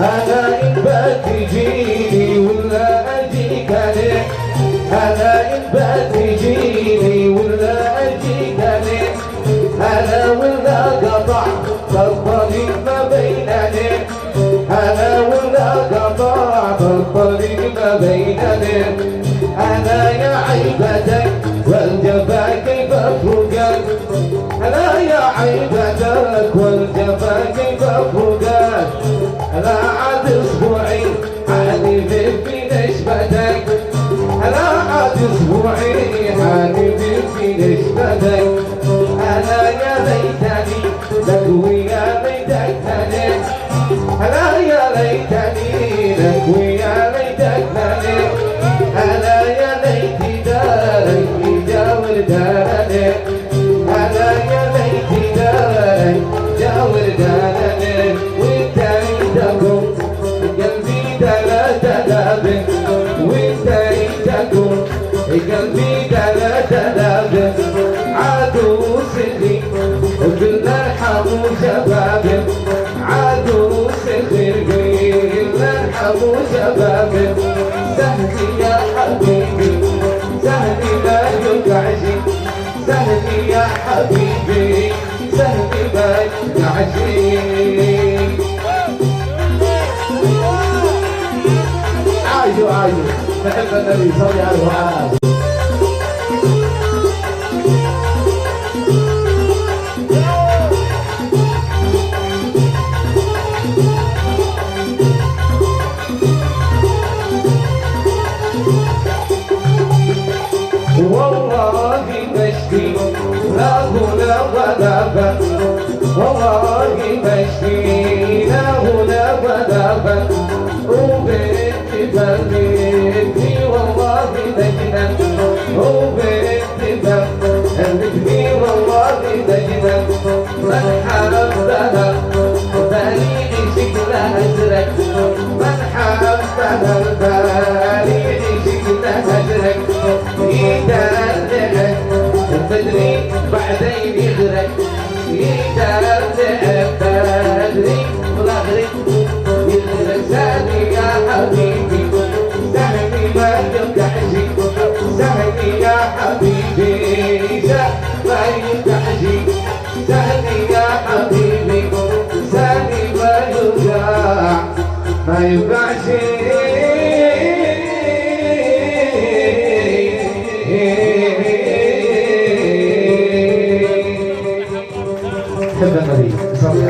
أنا إن بتجيني ولا أجيك عليك، أنا إن بتجيني ولا أجيك عليك، أنا ولا قطع الطريق ما بيننا، أنا ولا قطع الطريق ما بيننا، أنا يا عيبتك والجفا كيف أفرقك، أنا يا عيبتك والجفا كيف أفرقك، أنا عاد أسبوعي حالي في نشبتك، أنا عاد أسبوعي حالي في نشبتك، أنا يا ليتني لك ويا ليتك تنام، أنا يا ليتني لك ويا ليتك تنام، أنا يا ليتي دارك يجاور دارنا، أنا يا ليتي دارك يجاور دارنا، وانت عندكم قلبي ثلاثة دابن، وانت عندكم قلبي ثلاثة دابن، عادوا سخي قلنا ارحموا شبابي، عادوا سخي قلنا ارحموا شبابي، سهلي يا حبيبي سهلي ما يوقعشي، سهلي يا حبيبي سهلي ما يوقعشي. عايزوا نحب النبي صلي عليه وسلم. والله بشتي لا هنا ولا بد، والله بشتي لا هنا ولا بد، وبنت بنتي والله دجنا، وبنت بنتي والله دجنا، من حبها بالي شكلها ازرق، من حبها بالي شكلها ازرق،